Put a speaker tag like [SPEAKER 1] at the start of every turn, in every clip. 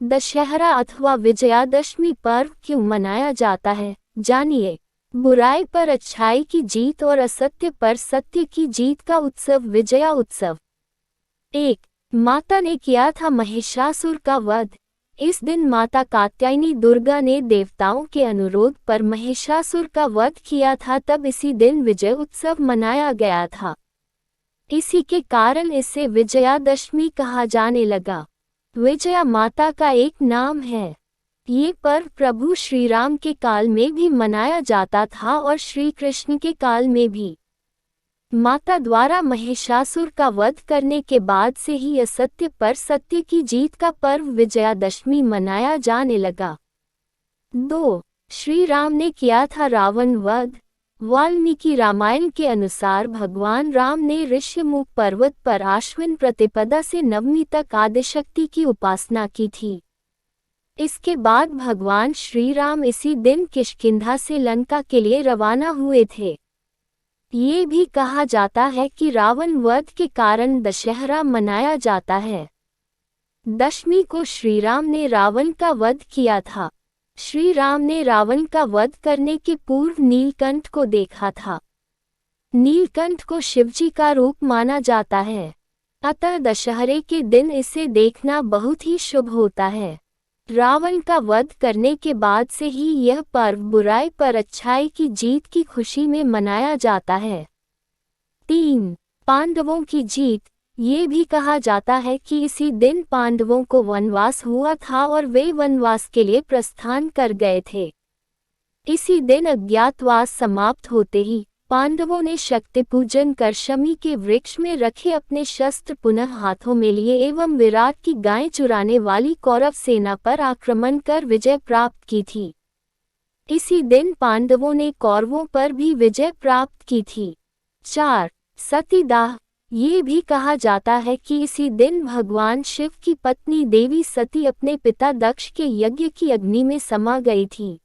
[SPEAKER 1] दशहरा अथवा विजयादशमी पर्व क्यों मनाया जाता है, जानिए। बुराई पर अच्छाई की जीत और असत्य पर सत्य की जीत का उत्सव विजया उत्सव। 1. माता ने किया था महिषासुर का वध। इस दिन माता कात्यायनी दुर्गा ने देवताओं के अनुरोध पर महिषासुर का वध किया था, तब इसी दिन विजय उत्सव मनाया गया था। इसी के कारण इसे विजयादशमी कहा जाने लगा। विजया माता का एक नाम है। ये पर्व प्रभु श्री राम के काल में भी मनाया जाता था और श्री कृष्ण के काल में भी। माता द्वारा महिषासुर का वध करने के बाद से ही असत्य पर सत्य की जीत का पर्व विजयादशमी मनाया जाने लगा। 2. श्री राम ने किया था रावण वध। वाल्मीकि रामायण के अनुसार भगवान राम ने ऋष्यमुख पर्वत पर आश्विन प्रतिपदा से नवमी तक आदिशक्ति की उपासना की थी। इसके बाद भगवान श्री राम इसी दिन किष्किंधा से लंका के लिए रवाना हुए थे। ये भी कहा जाता है कि रावण वध के कारण दशहरा मनाया जाता है। दशमी को श्री राम ने रावण का वध किया था। श्री राम ने रावण का वध करने के पूर्व नीलकंठ को देखा था। नीलकंठ को शिवजी का रूप माना जाता है, अतः दशहरे के दिन इसे देखना बहुत ही शुभ होता है। रावण का वध करने के बाद से ही यह पर्व बुराई पर अच्छाई की जीत की खुशी में मनाया जाता है। 3. पांडवों की जीत। ये भी कहा जाता है कि इसी दिन पांडवों को वनवास हुआ था और वे वनवास के लिए प्रस्थान कर गए थे। इसी दिन अज्ञातवास समाप्त होते ही पांडवों ने शक्ति पूजन कर शमी के वृक्ष में रखे अपने शस्त्र पुनः हाथों में लिए एवं विराट की गायें चुराने वाली कौरव सेना पर आक्रमण कर विजय प्राप्त की थी। इसी दिन पांडवों ने कौरवों पर भी विजय प्राप्त की थी। 4. सतीदाह। ये भी कहा जाता है कि इसी दिन भगवान शिव की पत्नी देवी सती अपने पिता दक्ष के यज्ञ की अग्नि में समा गई थी।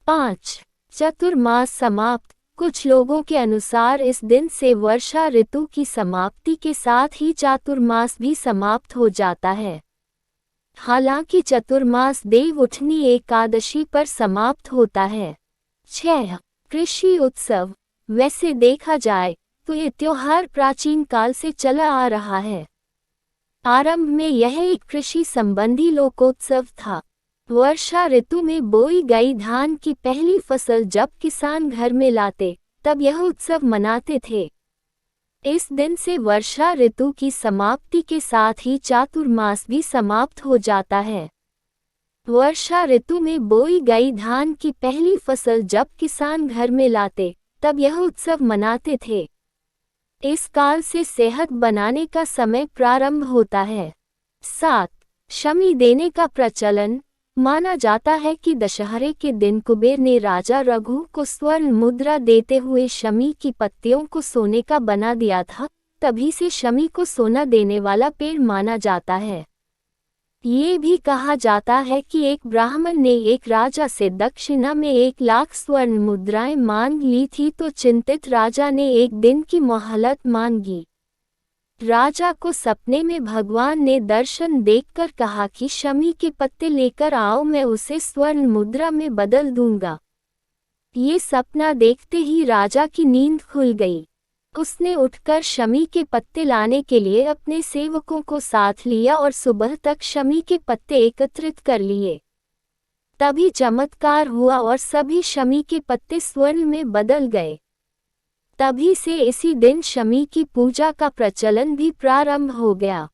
[SPEAKER 1] 5. चतुर्मास समाप्त। कुछ लोगों के अनुसार इस दिन से वर्षा ऋतु की समाप्ति के साथ ही चातुर्मास भी समाप्त हो जाता है। हालांकि चतुर्मास देव उठनी एकादशी पर समाप्त होता है। 6. कृषि उत्सव। वैसे देखा जाए तो ये त्योहार प्राचीन काल से चला आ रहा है। आरंभ में यह एक कृषि संबंधी लोकोत्सव था। वर्षा ऋतु में बोई गई धान की पहली फसल जब किसान घर में लाते, तब यह उत्सव मनाते थे। इस दिन से वर्षा ऋतु की समाप्ति के साथ ही चातुर्मास भी समाप्त हो जाता है। वर्षा ऋतु में बोई गई धान की पहली फसल जब किसान घर में लाते, तब यह उत्सव मनाते थे। इस काल से सेहत बनाने का समय प्रारंभ होता है। 7. शमी देने का प्रचलन। माना जाता है कि दशहरे के दिन कुबेर ने राजा रघु को स्वर्ण मुद्रा देते हुए शमी की पत्तियों को सोने का बना दिया था, तभी से शमी को सोना देने वाला पेड़ माना जाता है। ये भी कहा जाता है कि एक ब्राह्मण ने एक राजा से दक्षिणा में 1 लाख स्वर्ण मुद्राएं मांग ली थी, तो चिंतित राजा ने एक दिन की मोहलत मांगी। राजा को सपने में भगवान ने दर्शन देखकर कहा कि शमी के पत्ते लेकर आओ, मैं उसे स्वर्ण मुद्रा में बदल दूंगा। ये सपना देखते ही राजा की नींद खुल गई। उसने उठकर शमी के पत्ते लाने के लिए अपने सेवकों को साथ लिया और सुबह तक शमी के पत्ते एकत्रित कर लिए। तभी चमत्कार हुआ और सभी शमी के पत्ते स्वर्ण में बदल गए। तभी से इसी दिन शमी की पूजा का प्रचलन भी प्रारंभ हो गया।